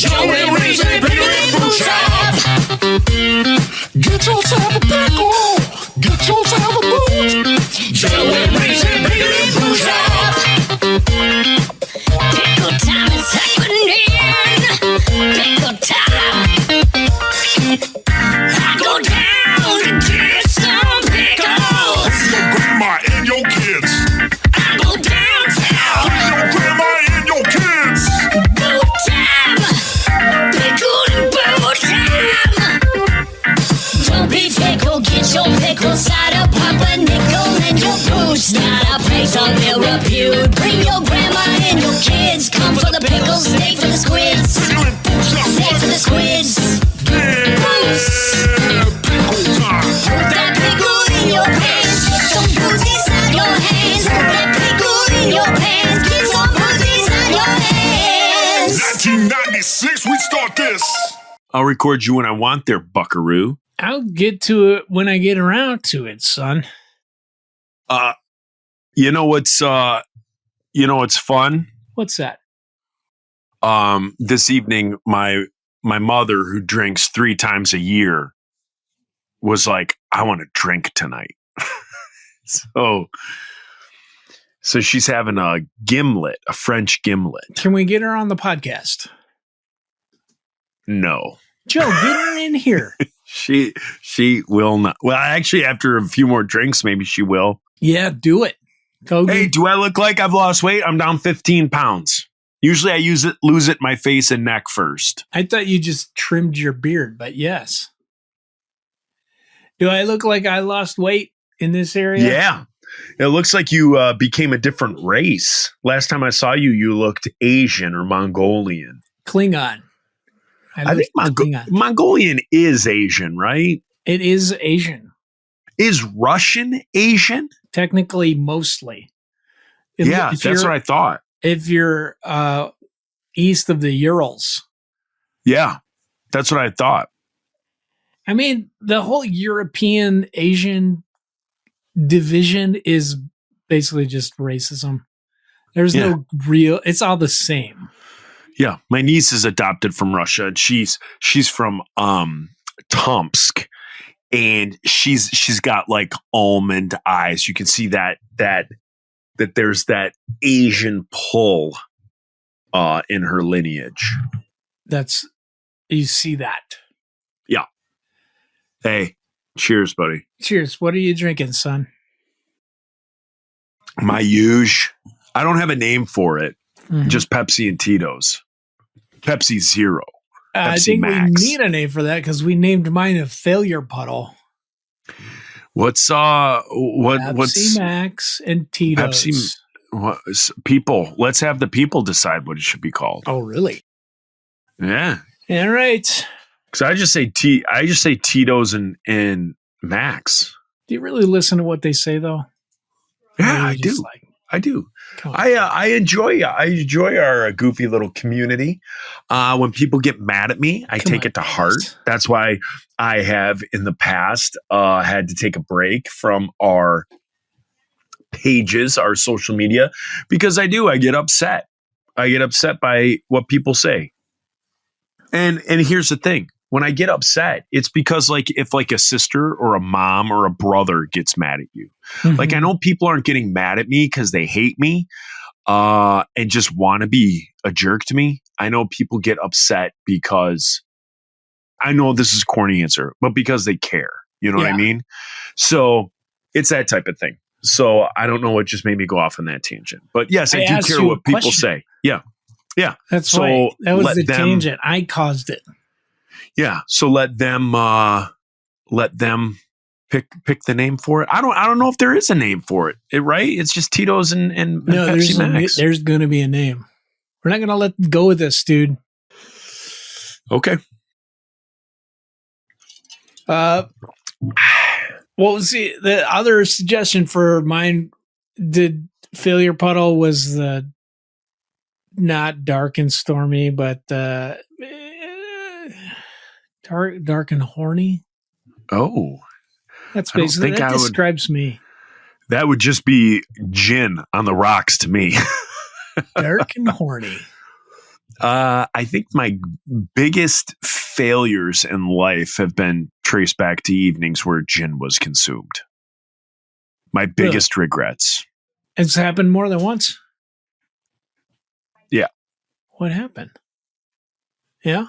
Joey Reese, pickle and boo shop. Get yourself a pickle. Get yourself a boot. Joey Reese, pickle and boo shop. Pickle time is happening. Pickle time. I go down to get some pickles. Your grandma and your kids. I go downtown. Your grandma and your kids. Boot time. Pickle and boot time. Don't be fickle, get your pickle cider, pop a nickel in your boots. Not a place of ill repute. Bring your grandma and your kids. Come for the pickles, stay for the squids. Pickle and boo shop. Stay for the squids. Yeah, pickle time. Put that pickle in your pants. Get some booze inside your hands. Put that pickle in your pants. Get some booze inside your hands. 1996, we start this. I'll record you when I want there, buckaroo. I'll get to it when I get around to it, son. You know what's fun? What's that? This evening, my mother, who drinks 3 times a year, was like, I want to drink tonight. So she's having a gimlet, a French gimlet. Can we get her on the podcast? No, Joe, get her in here. she will not. Well, actually, after a few more drinks, maybe she will. Yeah, do it. Go Hey, do I look like I've lost weight? I'm down 15 pounds. Usually I lose it my face and neck first. I thought you just trimmed your beard, but yes. Do I look like I lost weight in this area? Yeah. It looks like you became a different race. Last time I saw you, you looked Asian or Mongolian. Klingon. I think Klingon. Mongolian is Asian, right? It is Asian. Is Russian Asian? Technically, mostly. Yeah, that's what I thought. If you're east of the Urals. Yeah, that's what I thought. I mean, the whole European Asian division is basically just racism. There's no real, it's all the same. Yeah, my niece is adopted from Russia, and she's from Tomsk, and she's got like almond eyes. You can see that there's that Asian pull in her lineage. You see that. Yeah. Hey, cheers, buddy. Cheers. What are you drinking, son? My huge. I don't have a name for it. Mhm. Just Pepsi and Tito's. Pepsi Zero. I Pepsi think Max. we need a name for that because we named mine a failure puddle. What's Pepsi Max and Tito's. People? Let's have the people decide what it should be called. Oh, really? Yeah. All right. Because I just say Tito's and Max. Do you really listen to what they say, though? Yeah, Or I you do. just I do. come on. I enjoy our goofy little community. When people get mad at me, I Come take on, it to heart. guys. That's why I have in the past had to take a break from our pages, our social media, because I get upset. I get upset by what people say. And here's the thing. When I get upset, it's because if a sister or a mom or a brother gets mad at you. Mhm. Like, I know people aren't getting mad at me because they hate me and just want to be a jerk to me. I know people get upset because, I know this is a corny answer, but because they care. You know what I Yeah. mean? So it's that type of thing. So I don't know what just made me go off on that tangent. But yes, I I do asked care you a what people question. say. Yeah. Yeah. That's So right. That was let the them- tangent. I caused it. Yeah. So let them pick the name for it. I don't know if there is a name for it. Right? It's just Tito's and No, Pepsi Max. there's going to be a name. We're not going to let go of this, dude. Okay. Well, see, the other suggestion for mine, the failure puddle, was the not dark and stormy, but dark and horny. Oh, That's I don't basically think that I would- describes me. that would just be gin on the rocks to me. Dark and horny. I think my biggest failures in life have been traced back to evenings where gin was consumed. My biggest regrets. It's happened more than once. Yeah. What happened? Yeah.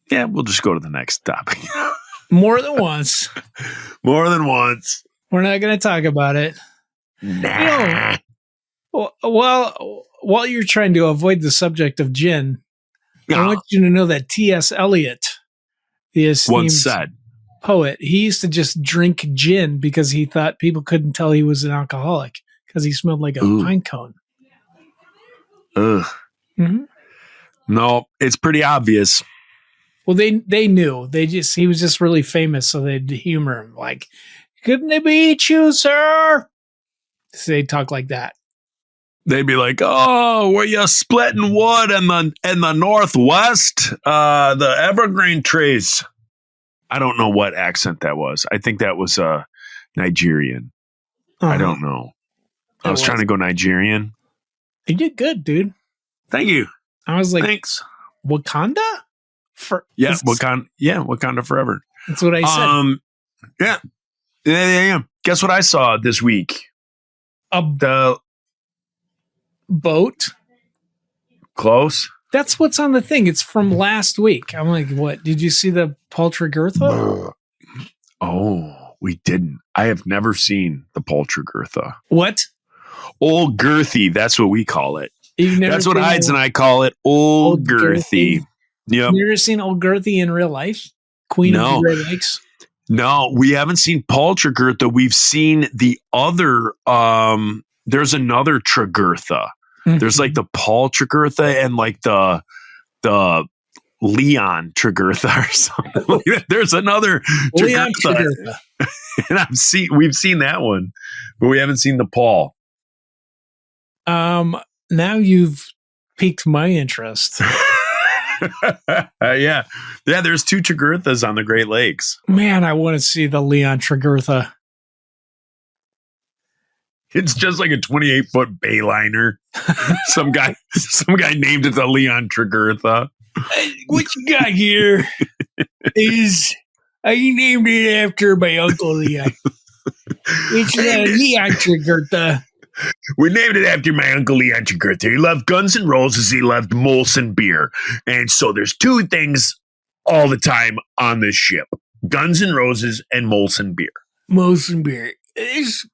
Yeah, we'll just go to the next topic. More than once. More than once. We're not going to talk about it. Nah. While you're trying to avoid the subject of gin, I want you to know that T.S. Eliot, the esteemed Once said. poet, he used to just drink gin because he thought people couldn't tell he was an alcoholic because he smelled like a pine cone. Ugh. Mm-hmm. No, it's pretty obvious. Well, they knew. He was just really famous, so they'd humor him like, "Couldn't it beat you, sir?" So they'd talk like that. They'd be like, "Oh, were you splitting wood in the Northwest? The evergreen trees." I don't know what accent that was. I think that was Nigerian. I don't know. I was trying to go Nigerian. You did good, dude. Thank you. I was like, thanks. Wakanda? Wakanda forever. That's what I said. Yeah. Guess what I saw this week? The boat. Close. That's what's on the thing. It's from last week. I'm like, what? Did you see the Poltergeartha? Oh, we didn't. I have never seen the Poltergeartha. What? Old Girthy. That's what we call it. That's what Hides and I call it. Old Girthy. Yep. You ever seen Old Girthy in real life? Queen of the Great Lakes? No, we haven't seen Poltergeartha. We've seen the other, there's another Tregurtha. There's like the Poltergeartha and like the Leon Tregurtha or something. There's another Tregurtha. And we've seen that one, but we haven't seen the Paul. Now you've piqued my interest. Yeah. There's two Tregurthas on the Great Lakes. Man, I want to see the Leon Tregurtha. It's just like a 28-foot bayliner. Some guy named it the Leon Tregurtha. What you got here is I named it after my uncle Leon. It's Leon Tregurtha. We named it after my uncle Leon Tregurtha. He loved Guns N' Roses. He loved Molson beer. And so there's two things all the time on this ship. Guns N' Roses and Molson beer. Molson beer. If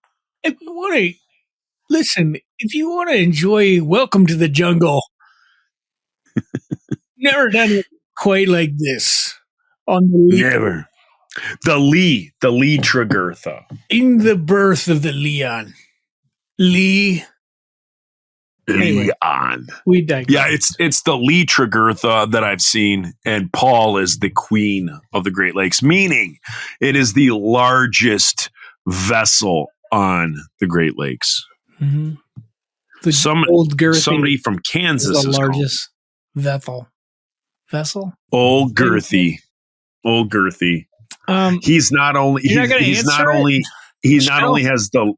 you want to enjoy Welcome to the Jungle, never done it quite like this. Never. The Lee Tregurtha. In the birth of the Leon. Leon. We digress. Yeah, it's the Lee Tregurtha that I've seen, and Paul is the queen of the Great Lakes, meaning it is the largest vessel on the Great Lakes. Mm-hmm. Old Girthy. Somebody from Kansas is the largest vessel. Old Girthy. He's not only has the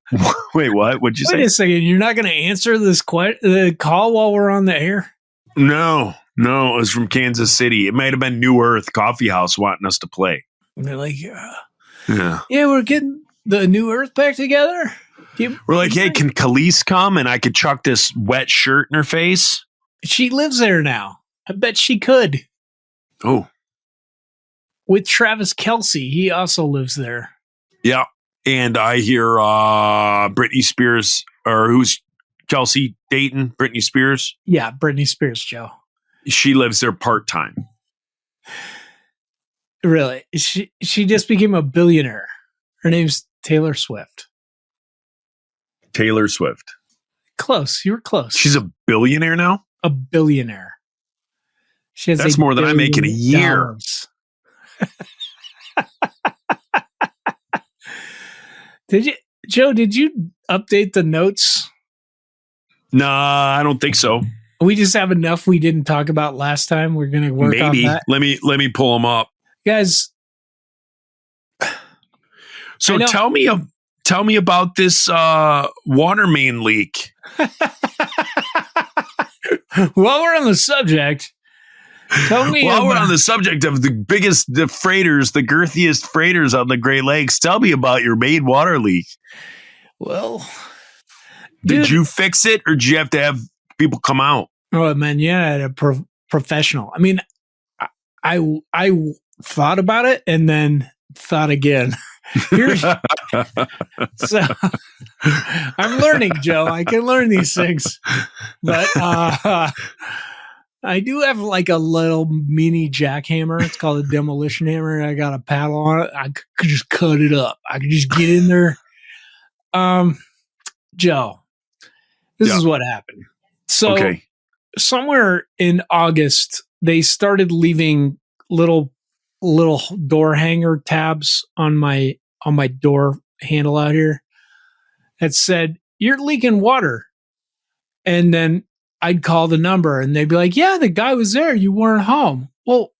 wait. What? What'd you say? Wait a second. You're not going to answer this the call while we're on the air? No. It was from Kansas City. It might have been New Earth Coffee House wanting us to play. And they're like, yeah, we're getting the New Earth back together. We're like, hey, can Khalees come and I could chuck this wet shirt in her face? She lives there now. I bet she could. Oh. With Travis Kelce. He also lives there. Yeah. And I hear Britney Spears, or who's Kelsey Dayton? Britney Spears? Yeah, Britney Spears, Joe. She lives there part-time. Really? She just became a billionaire. Her name's Taylor Swift. Taylor Swift. Close. You were close. She's a billionaire now? A billionaire. She has That's more than I make in a year. Did you update the notes? Nah, I don't think so. We just have enough we didn't talk about last time. We're going to work on that. Let me pull them up. Guys. So tell me about this water main leak. While we're on the subject, Tell me While we're about- on the subject of the girthiest freighters on the Great Lakes, tell me about your main water leak. Well, Did dude. you fix it, or did you have to have people come out? Oh man, yeah, a professional. I mean, I thought about it and then thought again. Here's, so I'm learning, Joe. I can learn these things, but I do have like a little mini jackhammer. It's called a demolition hammer. I got a paddle on it. I could just cut it up. I could just get in there. Joe, this is what happened. So Okay. somewhere in August, they started leaving little door hanger tabs on my door handle out here that said, "You're leaking water." And then I'd call the number and they'd be like, "Yeah, the guy was there. You weren't home." Well,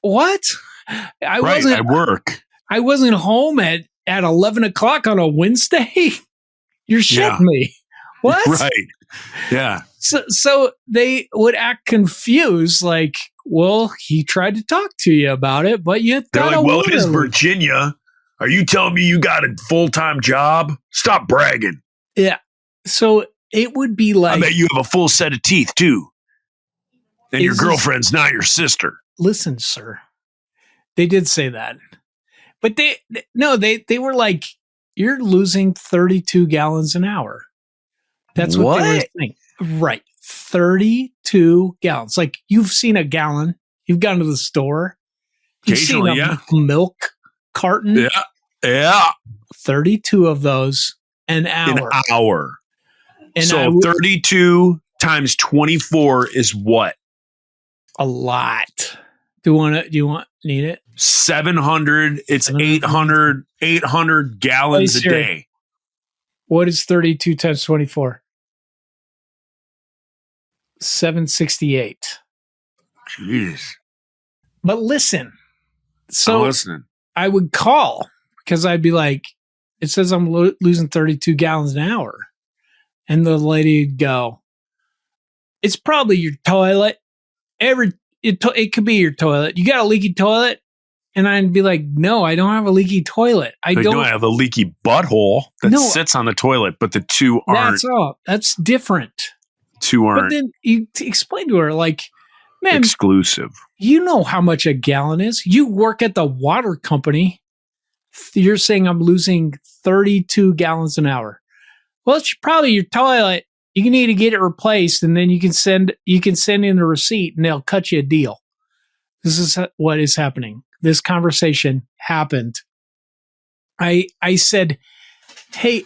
what? I wasn't home at 11 o'clock on a Wednesday. You're shitting me. What? Right. Yeah. So they would act confused, like, "Well, he tried to talk to you about it, but you They're got like, a well, water it is leak." Virginia. Are you telling me you got a full-time job? Stop bragging. Yeah. So it would be I like, bet you have a full set of teeth, too. And your Is this- girlfriend's not your sister. "Listen, sir." They did say that. But they were like, "You're losing 32 gallons an hour." That's what they were What? saying. Right. 32 gallons. Like, you've seen a gallon. You've gone to the store. You've seen Occasionally, a yeah. milk carton. Yeah. Yeah. 32 of those an hour. An hour. And I So would- 32 times 24 is what? a lot. Do you need it? 700. It's 700. 800 gallons Hey, a Siri. day. What is 32 times 24? 768. Jeez. But listen, I'm so listening. I would call because I'd be like, "It says I'm losing 32 gallons an hour." And the lady would go, "It's probably your toilet. It could be your toilet. You got a leaky toilet?" And I'd be like, "No, I don't have a leaky toilet. I They don't." don't have a leaky butthole that No. sits on the toilet, but the two aren't. That's all. That's different. But then you explain to her, like, "Man, exclusive. you know how much a gallon is. You work at the water company. You're saying I'm losing 32 gallons an hour. Well, it's probably your toilet. You need to get it replaced, and then you can send in the receipt, and they'll cut you a deal." This is what is happening. This conversation happened. I said, "Hey,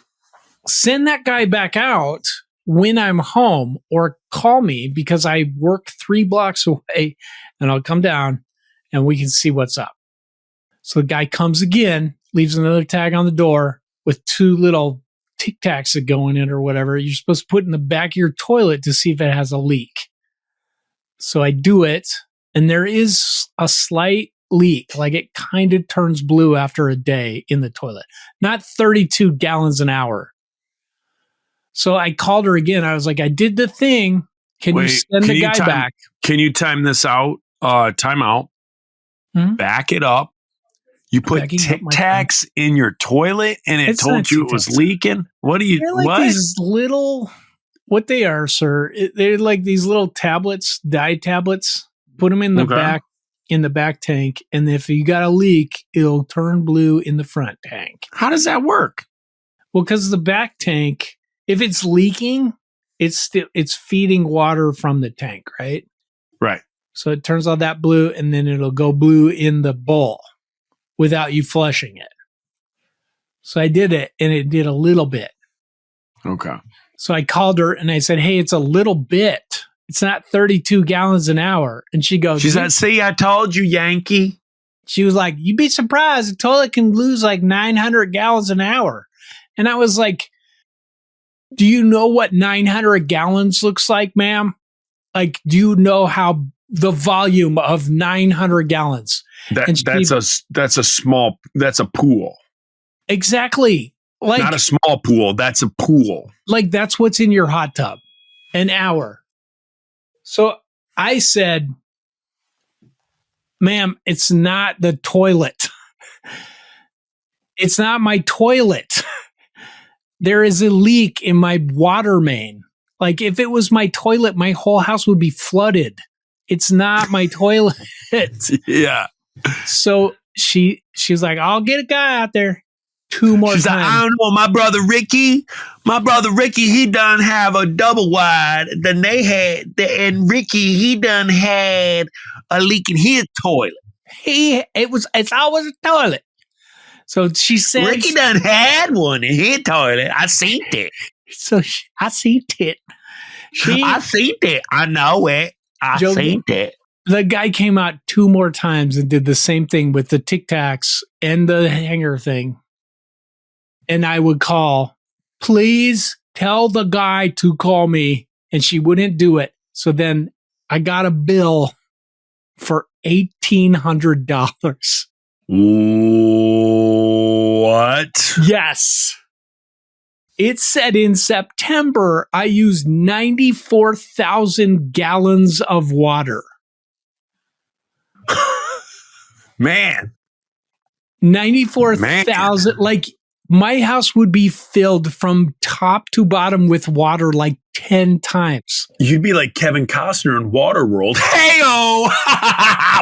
send that guy back out when I'm home, or call me because I work 3 blocks away, and I'll come down and we can see what's up." So the guy comes again, leaves another tag on the door with 2 little Tic Tacs that go in it or whatever. You're supposed to put in the back of your toilet to see if it has a leak. So I do it, and there is a slight leak. Like, it kind of turns blue after a day in the toilet. Not 32 gallons an hour. So I called her again. I was like, "I did the thing. Can you Wait, send can the you guy back?" Can you time this out? Time out. Hmm? Back it up. You put Backing up Tic my Tacs in your toilet and it It's told not you Tic it was Tacs. leaking? What do you, They're like what? these little, what they are, sir. They're like these little tablets, dye tablets. Put them in the Okay. back tank, and if you got a leak, it'll turn blue in the front tank. How does that work? Well, because the back tank, if it's leaking, it's feeding water from the tank, right? Right. So it turns on that blue, and then it'll go blue in the bowl without you flushing it. So I did it, and it did a little bit. Okay. So I called her and I said, "Hey, it's a little bit. It's not 32 gallons an hour." And she goes, She said, "See, I told you, Yankee." she was like, "You'd be surprised. The toilet can lose like 900 gallons an hour." And I was like, "Do you know what 900 gallons looks like, ma'am? Like, do you know how the volume of 900 gallons?" And she- That's a pool. Exactly. Like, Not a small pool. That's a pool. like that's what's in your hot tub, an hour. So I said, ma'am, it's not the toilet. It's not my toilet. There is a leak in my water main. Like if it was my toilet, my whole house would be flooded. It's not my toilet. Yeah. So she's like, I'll get a guy out there 2 more She's like, I times. don't know, my brother Ricky, he done have a double wide. Then and Ricky, he done had a leak in his toilet. It's always a toilet. So she said, Ricky done had one in his toilet. I seen it. I seen it. I seen it. I know it. I Joe- seen it. The guy came out 2 more times and did the same thing with the Tic Tacs and the hanger thing. And I would call, please tell the guy to call me. And she wouldn't do it. So then I got a bill for $1,800. What? Yes. It said in September, I used 94,000 gallons of water. Man. 94,000. Like my house would be filled from top to bottom with water like 10 times. You'd be like Kevin Costner in Waterworld. Hey-o!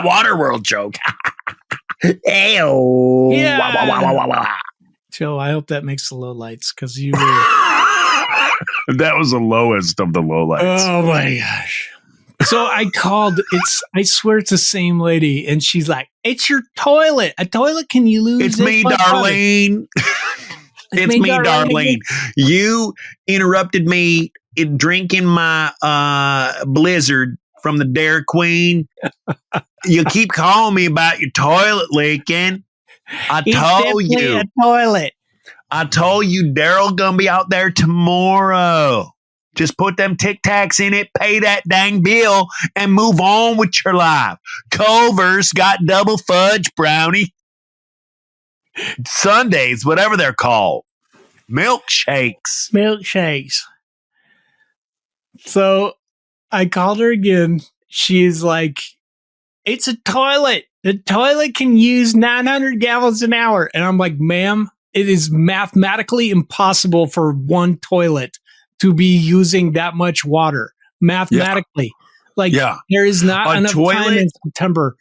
Waterworld joke. Hey-o! Yeah. Wah, wah, wah, wah, wah, wah. Joe, I hope that makes the low lights because you were. That was the lowest of the lowlights. Oh my gosh. So I called, I swear it's the same lady. And she's like, it's your toilet. A toilet can you lose? It's this me, much water?" Darlene. It's me, Darlene. You interrupted me in drinking my Blizzard from the Dairy Queen. You keep calling me about your toilet leaking. I It's told definitely you. a toilet. I told you Daryl gonna be out there tomorrow. Just put them Tic Tacs in it, pay that dang bill, and move on with your life. Culver's got double fudge brownie Sundays, whatever they're called. Milkshakes. Milkshakes. So I called her again. She's like, it's a toilet. The toilet can use 900 gallons an hour. And I'm like, ma'am, it is mathematically impossible for one toilet to be using that much water. Mathematically. Like, there is not A enough time toilet- in September.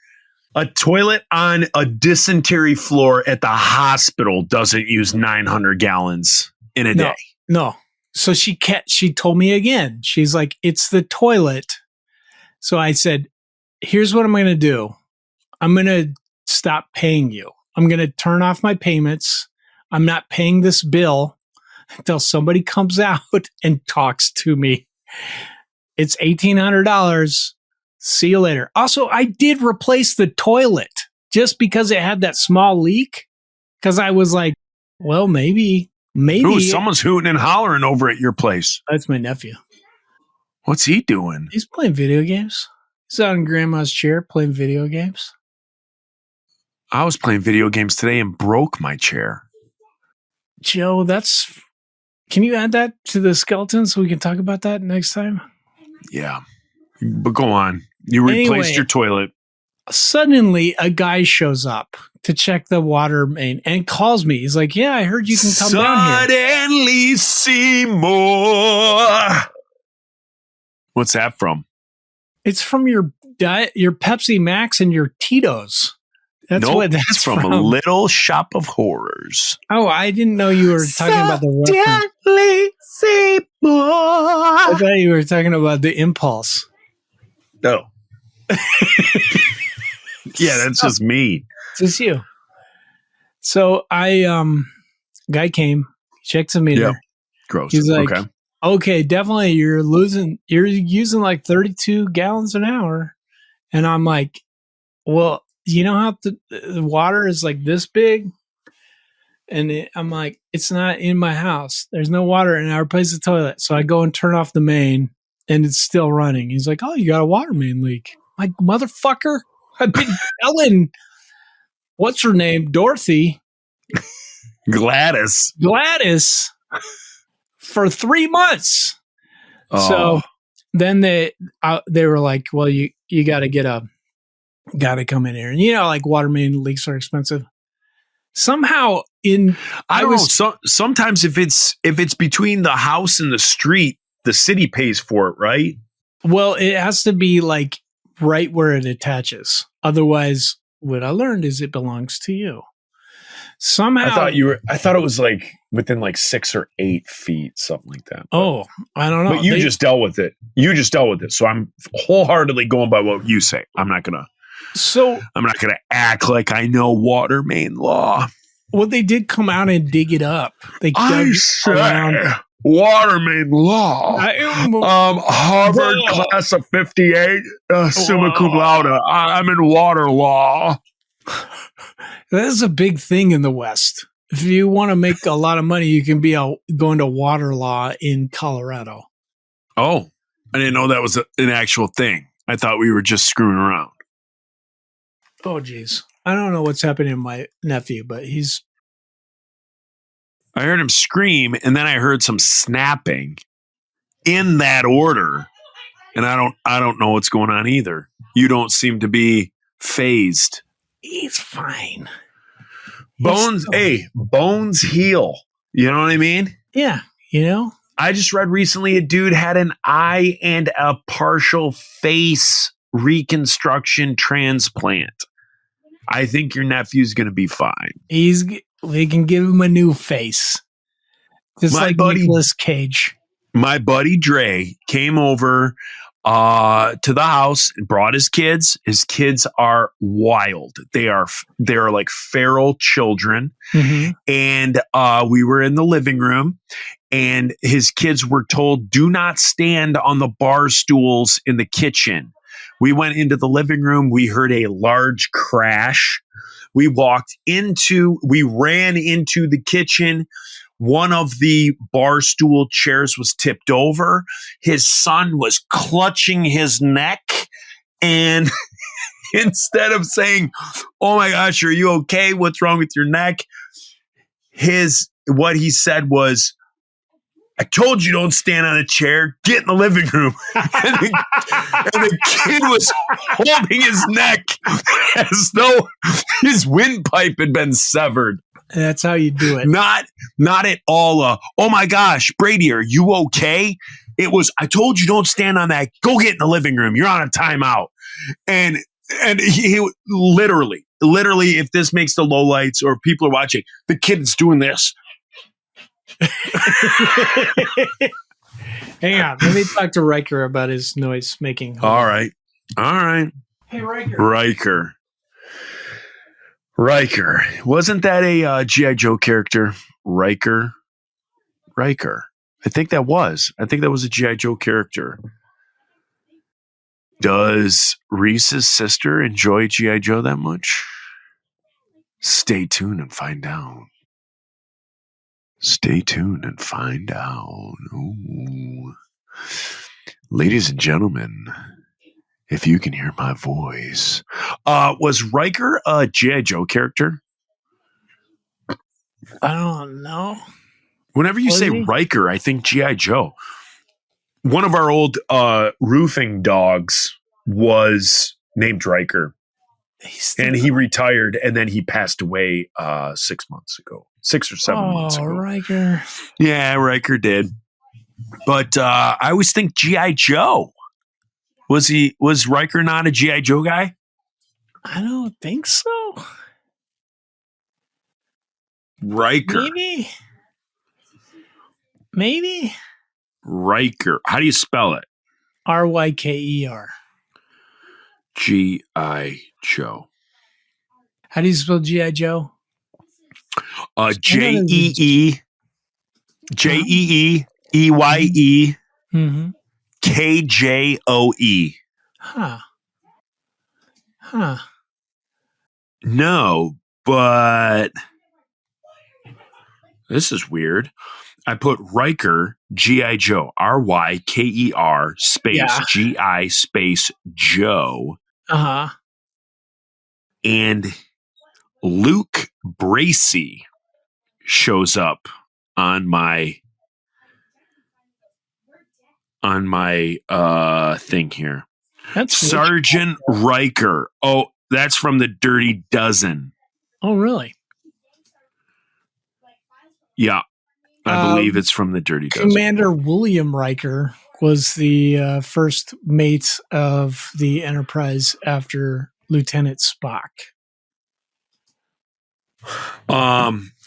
A toilet on a dysentery floor at the hospital doesn't use 900 gallons in a day. No. So she told me again. She's like, it's the toilet. So I said, here's what I'm going to do. I'm going to stop paying you. I'm going to turn off my payments. I'm not paying this bill until somebody comes out and talks to me. It's $1,800. See you later. Also, I did replace the toilet just because it had that small leak. Because I was like, well, maybe. Ooh, someone's hooting and hollering over at your place. That's my nephew. What's he doing? He's playing video games. He's out in grandma's chair playing video games. I was playing video games today and broke my chair. Joe, can you add that to the skeleton so we can talk about that next time? Yeah. But go on. You replaced Anyway. your toilet. Suddenly, a guy shows up to check the water main and calls me. He's like, yeah, I heard you can come down here. Suddenly Seymour. What's that from? It's from your diet, your Pepsi Max and your Tito's. That's Nope, what that's it's from a Little Shop of Horrors. Oh, I didn't know you were talking about the reference. Suddenly Seymour. I thought you were talking about the impulse. No. Yeah, that's just me. It's just you. So guy came, checked the meter. Yep. Gross. He's like, okay. okay, definitely you're using like 32 gallons an hour. And I'm like, well, you know how the water is like this big? And I'm like, it's not in my house. There's no water, and I replace the toilet. So I go and turn off the main, and it's still running. He's like, oh, you got a water main leak. I'm like, motherfucker, I've been telling, what's her name? Dorothy. Gladys. For 3 months. Oh. So then they were like, well, you got to get a got to come in here. And like water main leaks are expensive. Somehow I don't know. Sometimes if it's between the house and the street, the city pays for it, right? Well, it has to be like right where it attaches. Otherwise, what I learned is it belongs to you. Somehow, I thought it was like within like 6 or 8 feet, something like that. Oh, I don't know. But you just dealt with it. So I'm wholeheartedly going by what you say. I'm not gonna act like I know water main law. Well, they did come out and dig it up. They dug around. Water main law. Harvard class of 58, summa cum laude. I'm in water law. That is a big thing in the West. If you want to make a lot of money, you can be going to water law in Colorado. Oh, I didn't know that was an actual thing. I thought we were just screwing around. Oh, geez. I don't know what's happening to my nephew, but I heard him scream, and then I heard some snapping in that order, and I don't know what's going on either. You don't seem to be phased. He's fine. Bones heal. You know what I mean? Yeah. I just read recently a dude had an eye and a partial face reconstruction transplant. I think your nephew's going to be fine. They can give him a new face. Just like Nicolas Cage. My buddy Dre came over to the house and brought his kids. His kids are wild. They're like feral children. Mm-hmm. And we were in the living room, and his kids were told, do not stand on the bar stools in the kitchen. We went into the living room. We heard a large crash. We ran into the kitchen. One of the bar stool chairs was tipped over. His son was clutching his neck. And instead of saying, oh my gosh, are you okay? What's wrong with your neck? What he said was, I told you don't stand on a chair. Get in the living room. and the kid was holding his neck as though his windpipe had been severed. That's how you do it. Not at all. Oh my gosh, Brady, are you okay? It was, I told you don't stand on that. Go get in the living room. You're on a timeout. And he literally, if this makes the lowlights or if people are watching, the kid's doing this. Hang on. Let me talk to Riker about his noise making. All right. Hey, Riker. Riker. Wasn't that a G.I. Joe character? Riker. I think that was a G.I. Joe character. Does Reese's sister enjoy G.I. Joe that much? Stay tuned and find out. Ooh. Ladies and gentlemen, if you can hear my voice. Was Riker a G.I. Joe character? I don't know. Whenever you say Riker, I think G.I. Joe. One of our old roofing dogs was named Riker. And he retired, and then he passed away 6 months ago. 6 or 7 months ago. Riker. Yeah, Riker did. But I always think G.I. Joe. Was Riker not a G.I. Joe guy? I don't think so. Riker. Maybe. Riker. How do you spell it? Ryker. G.I. Joe. How do you spell G.I. Joe? Jeeeyeye Mm-hmm. KJOE. Huh. No, but this is weird. I put Riker, G.I. Joe, RYKER space G.I. space Joe. Uh-huh. And Luke Bracey shows up on my thing here. That's Sergeant Riker. Oh, That's from the Dirty Dozen. Oh, really? Yeah, I believe it's from the Dirty Dozen. Commander William Riker was the first mate of the Enterprise after Lieutenant Spock.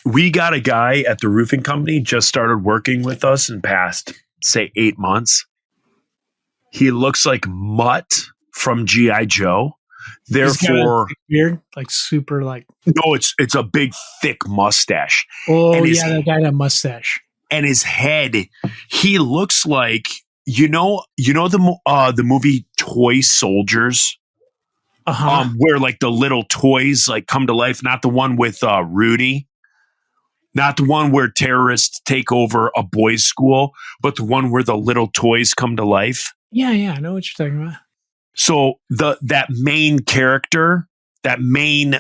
We got a guy at the roofing company just started working with us in past, say, 8 months. He looks like Mutt from G.I. Joe. Therefore, weird, like super, like no, it's a big, thick mustache. Oh, and yeah, that guy had a mustache. And his head, he looks like you know the movie Toy Soldiers. Where like the little toys like come to life, not the one with Rudy, not the one where terrorists take over a boys' school, but the one where the little toys come to life. Yeah, I know what you're talking about. So that main character, that main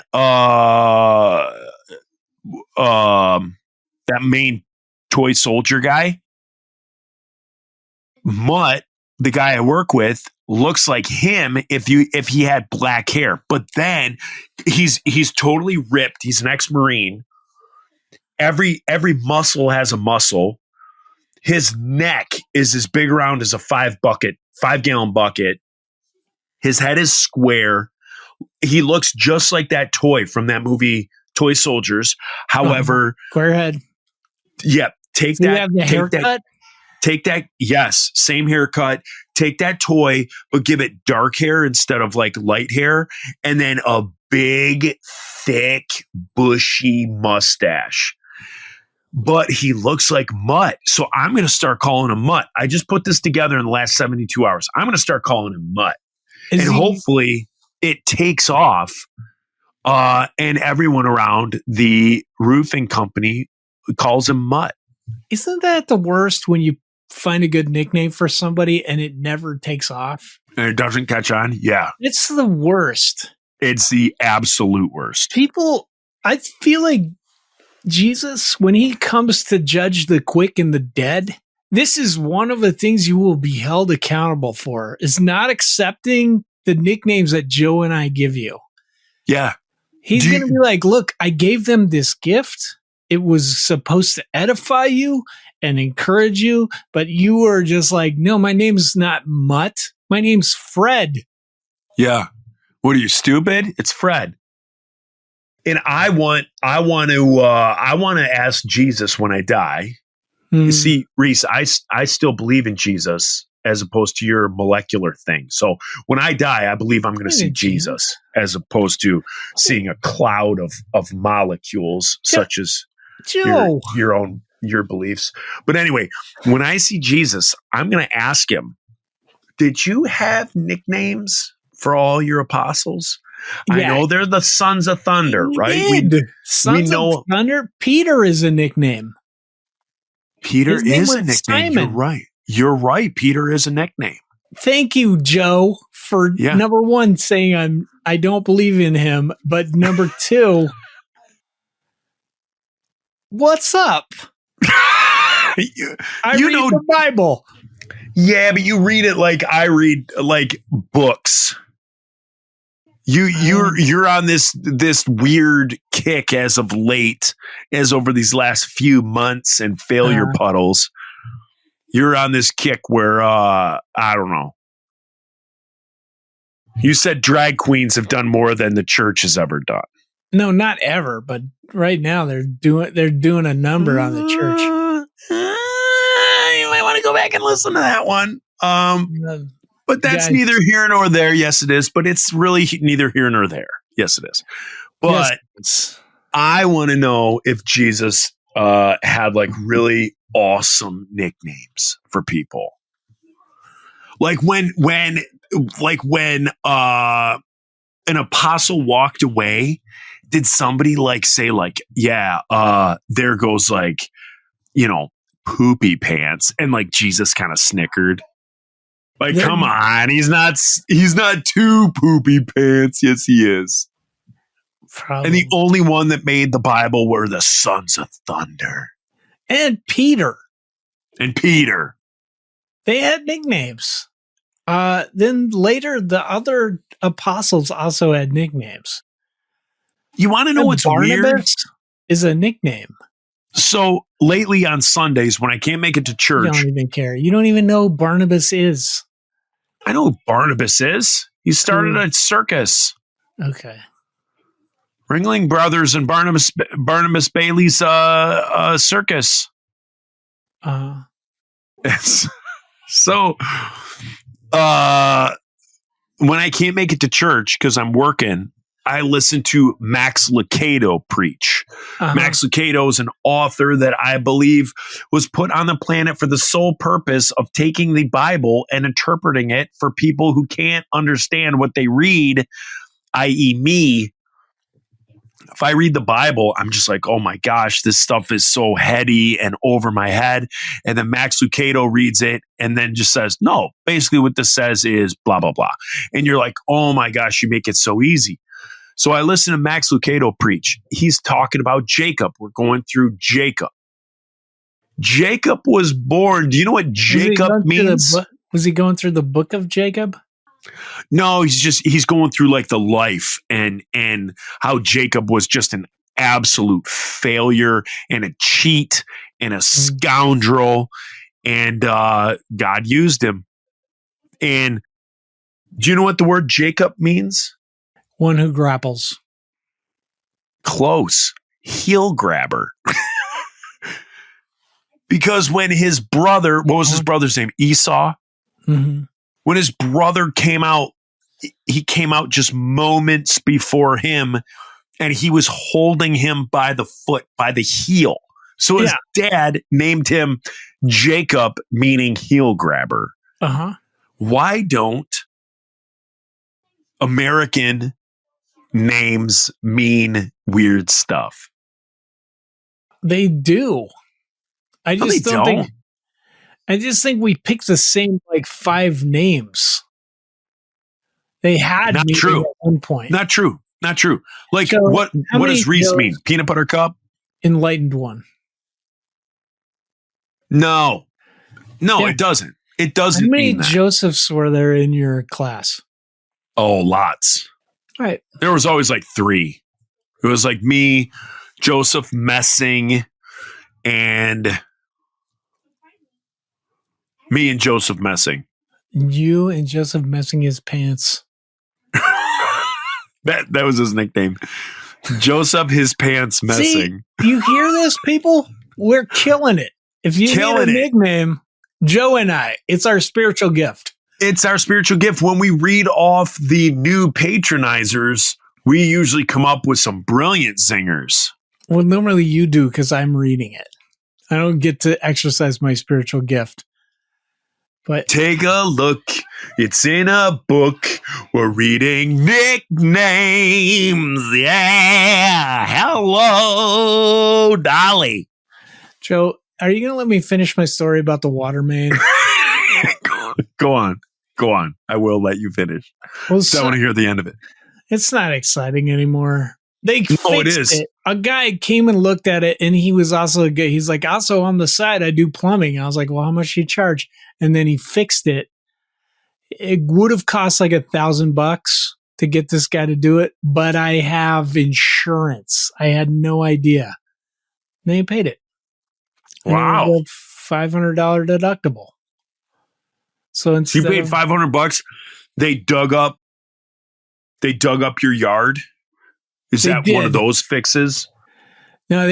toy soldier guy, Mutt, the guy I work with, looks like him if he had black hair. But then he's totally ripped. He's an ex-Marine. Every muscle has a muscle. His neck is as big around as a 5-gallon bucket. His head is square. He looks just like that toy from that movie Toy Soldiers. However, square head. Yeah, take Do that. you have the haircut? Take that. Yes, same haircut. Take that toy, but give it dark hair instead of like light hair, and then a big, thick, bushy mustache. But he looks like Mutt. So I'm going to start calling him Mutt. I just put this together in the last 72 hours. I'm going to start calling him Mutt. Hopefully it takes off. And everyone around the roofing company calls him Mutt. Isn't that the worst when you find a good nickname for somebody and it never takes off? And it doesn't catch on? Yeah. It's the worst. It's the absolute worst. People, I feel like Jesus, when he comes to judge the quick and the dead, this is one of the things you will be held accountable for, is not accepting the nicknames that Joe and I give you. Yeah. He's going to be like, look, I gave them this gift. It was supposed to edify you and encourage you, but you were just like, no, my name's not Mutt. My name's Fred. Yeah. What are you, stupid? It's Fred. And I want to ask Jesus when I die. You see, Reese, I still believe in Jesus as opposed to your molecular thing. So when I die, I believe I'm going to see Jesus as opposed to seeing a cloud of molecules such as your beliefs. But anyway, when I see Jesus, I'm going to ask him, did you have nicknames for all your apostles? Yeah. I know they're the Sons of Thunder, right? Sons of Thunder. Peter is a nickname. Peter is a nickname. Simon. You're right. You're right. Peter is a nickname. Thank you, Joe, for number one saying I don't believe in him, but number two, what's up? I read the Bible. Yeah, but you read it like I read like books. You're on this weird kick as of late, as over these last few months and failure puddles. You're on this kick where I don't know. You said drag queens have done more than the church has ever done. No, not ever, but right now they're doing a number on the church. You might want to go back and listen to that one. But that's neither here nor there. Yes, it is. But it's really neither here nor there. Yes, it is. But I want to know if Jesus had like really awesome nicknames for people. Like when an apostle walked away, did somebody like say like, there goes like, poopy pants, and like Jesus kind of snickered? Like, come on, he's not too poopy pants. Yes, he is. Probably. And the only one that made the Bible were the Sons of Thunder. And Peter. They They had nicknames. Then later, the other apostles also had nicknames. You want to know what's weird? Barnabas is a nickname. So lately on Sundays, when I can't make it to You church, don't even care. You don't even know who Barnabas is. I know who Barnabas is. He started a circus. Okay. Ringling Brothers and Barnabas Bailey's circus. So when I can't make it to church because I'm working, I listen to Max Lucado preach. Max Lucado is an author that I believe was put on the planet for the sole purpose of taking the Bible and interpreting it for people who can't understand what they read, i.e. me. If I read the Bible, I'm just like, oh my gosh, this stuff is so heady and over my head. And then Max Lucado reads it and then just says, no, basically what this says is blah, blah, blah. And you're like, oh my gosh, you make it so easy. So I listen to Max Lucado preach. He's talking about Jacob. We're going through Jacob. Jacob was born. Do you know what Jacob means? Was he going through the book of Jacob? No, he's going through like the life and how Jacob was just an absolute failure and a cheat and a scoundrel, and God used him. And do you know what the word Jacob means? One who grapples. Close. Heel grabber. Because when his brother, what was his brother's name? Esau? Mm-hmm. When his brother came out, he came out just moments before him, and he was holding him by the foot, by the heel. So his dad named him Jacob, meaning heel grabber. Uh-huh. Why don't American names mean weird stuff? They do. I just don't think. I just think we picked the same like 5 names. They had not me true at one point. Not true. Not true. Like So, what does Reese Joes- mean? Peanut butter cup? Enlightened one. No, Yeah. it doesn't. It How doesn't many mean that. Josephs were there in your class? Oh, lots. Right. There was always like 3. It was like me, Joseph Messing, and me and Joseph Messing. You and Joseph messing his pants. That was his nickname. Joseph his pants messing. See, you hear this, people? We're killing it. If you Killing need a it. nickname, Joe and I, it's our spiritual gift. It's our spiritual gift. When we read off the new patronizers, we usually come up with some brilliant zingers. Well, normally you do because I'm reading it. I don't get to exercise my spiritual gift. But Take a look. It's in a book. We're reading nicknames. Yeah. Hello, Dolly. Joe, are you going to let me finish my story about the water main? Go on. I will let you finish. Well, I want to hear the end of it. it's not exciting anymore. They fixed it is. it. A guy came and looked at it, and he was also a guy. He's like, also on the side, I do plumbing. I was like, well, how much do you charge? And then he fixed it. It would have cost like $1,000 to get this guy to do it, but I have insurance. I had no idea. And they paid it. And Wow. it was a $500 deductible. So You instead paid of, $500. They dug up your yard. Is They that one of did. those fixes? no,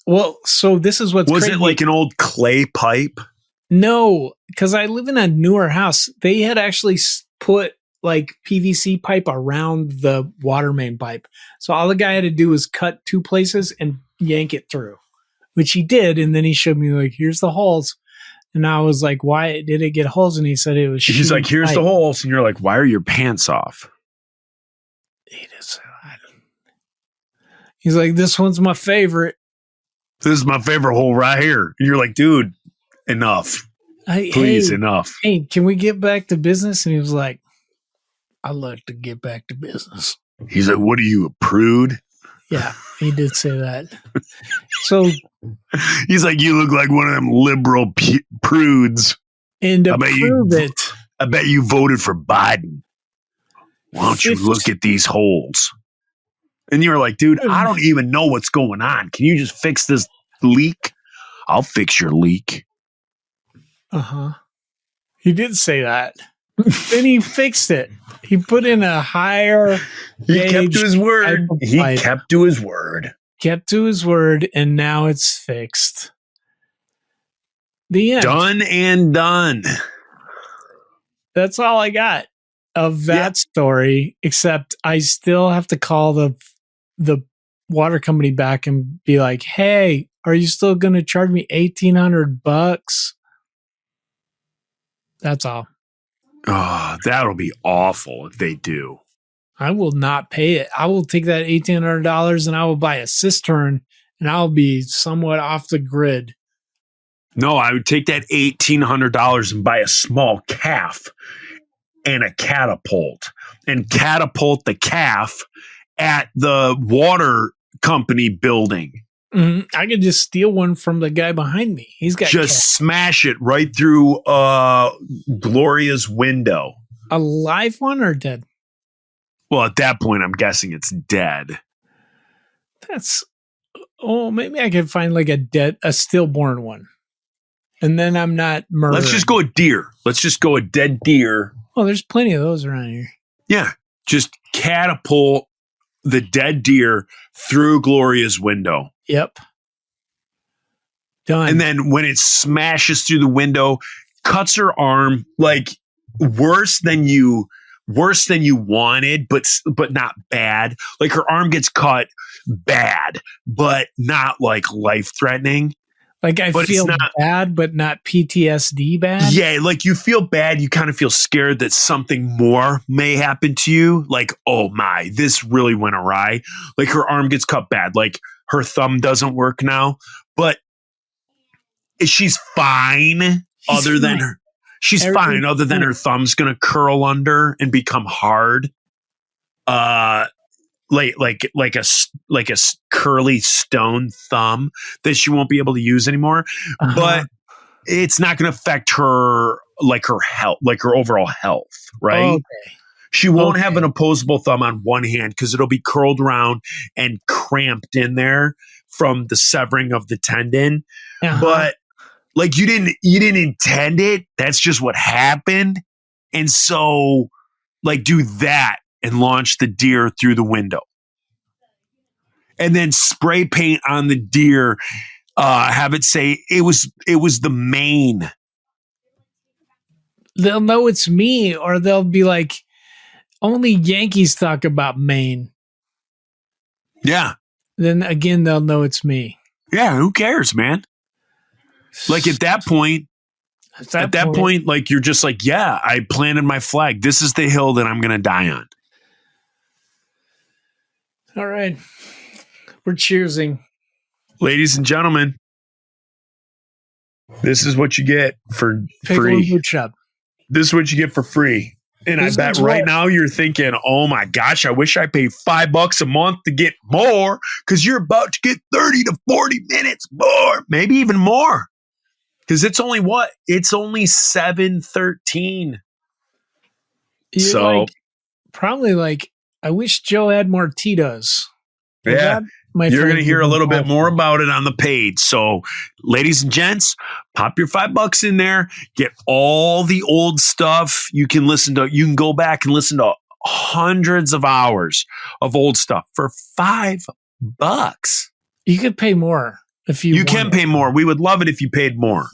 well, so this is what's Was crazy. it like an old clay pipe? No, because I live in a newer house. They had actually put like PVC pipe around the water main pipe. So all the guy had to do was cut 2 places and yank it through, which he did. And then he showed me like, here's the holes. And I was like, why did it get holes? And he said it was. He's like, here's the holes. And you're like, why are your pants off? He's like, this one's my favorite. This is my favorite hole right here. And you're like, dude, enough. Please, enough. Hey, can we get back to business? And he was like, I'd like to get back to business. He's like, what are you, a prude? Yeah, he did say that. So, He's like, you look like one of them liberal prudes. and to I bet prove you- it, I bet you voted for Biden. Why don't you look at these holes? And you were like, dude, I don't even know what's going on. Can you just fix this leak? I'll fix your leak. Uh-huh. He did say that. Then he fixed it. He put in a higher He kept to his word. He pipe. kept to his word. Kept to his word, and now it's fixed. The end. Done and done. That's all I got of that story, except I still have to call the water company back and be like, hey, are you still going to charge me $1,800? That's all. Oh, that'll be awful if they do. I will not pay it. I will take that $1,800 and I will buy a cistern and I'll be somewhat off the grid. No, I would take that $1,800 and buy a small calf and a catapult and catapult the calf at the water company building. I could just steal one from the guy behind me. He's got just smash it right through Gloria's window. A live one or dead? Well, at that point, I'm guessing it's dead. Maybe I could find like a stillborn one. And then I'm not murdering. Let's just go a deer. Let's just go a dead deer. Oh, there's plenty of those around here. Yeah. Just catapult the dead deer through Gloria's window. Yep. Done. And then when it smashes through the window, cuts her arm like worse than you wanted, but not bad. Like her arm gets cut bad, but not like life threatening. Like I feel bad, but not PTSD bad. Yeah, like you feel bad. You kind of feel scared that something more may happen to you. Like, oh my, this really went awry. Like her arm gets cut bad. Like her thumb doesn't work now, but she's fine. She's fine. Other than her thumb's gonna curl under and become hard. Like a curly stone thumb that she won't be able to use anymore. Uh-huh. But it's not going to affect her health, like her overall health, right? Okay. She won't have an opposable thumb on one hand because it'll be curled around and cramped in there from the severing of the tendon. Uh-huh. But like you didn't intend it. That's just what happened. And so like do that and launch the deer through the window. And then spray paint on the deer, have it say it was the Maine. They'll know it's me, or they'll be like, only Yankees talk about Maine. Yeah. Then again, they'll know it's me. Yeah, who cares, man? Like at that point, like you're just like, yeah, I planted my flag. This is the hill that I'm going to die on. All right. We're cheersing. Ladies and gentlemen, this is what you get for free. This is what you get for free. And I bet right now you're thinking, oh my gosh, I wish I paid $5 a month to get more, because you're about to get 30 to 40 minutes more, maybe even more. Because it's only what? It's only $7.13. So probably like, I wish Joe had more Tito's. Yeah. You're going to hear a little bit more about it on the page. So, ladies and gents, pop your $5 in there. Get all the old stuff. You can go back and listen to hundreds of hours of old stuff for $5. You could pay more if you can pay more. We would love it if you paid more.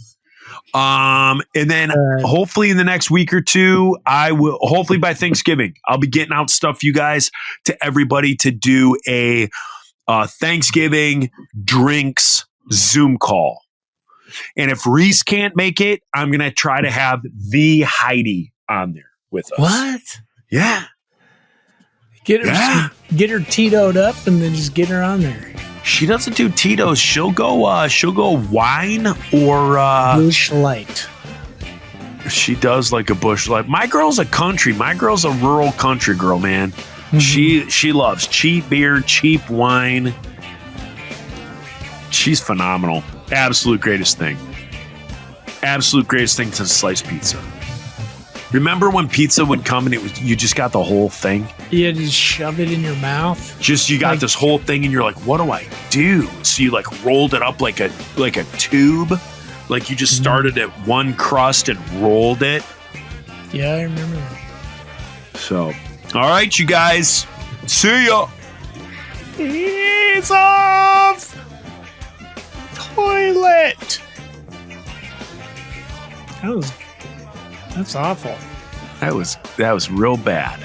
And then hopefully in the next week or two, hopefully by Thanksgiving, I'll be getting out stuff, you guys, to everybody to do a Thanksgiving drinks Zoom call. And if Reese can't make it, I'm going to try to have the Heidi on there with us. What? Yeah. Get her Tito'd up and then just get her on there. She doesn't do Tito's. She'll go wine or Busch Light. She does like a Busch Light. My girl's a rural country girl, man. Mm-hmm. She loves cheap beer, cheap wine. She's phenomenal. Absolute greatest thing. Absolute greatest thing since sliced pizza. Remember when pizza would come and you just got the whole thing? You had to just shove it in your mouth. Just you got Like- this whole thing and you're like, what do I do? So you like rolled it up like a tube. Like you just started at one crust and rolled it. Yeah, I remember that. So, all right, you guys. See ya. It's off. Toilet. That's awful. That was real bad.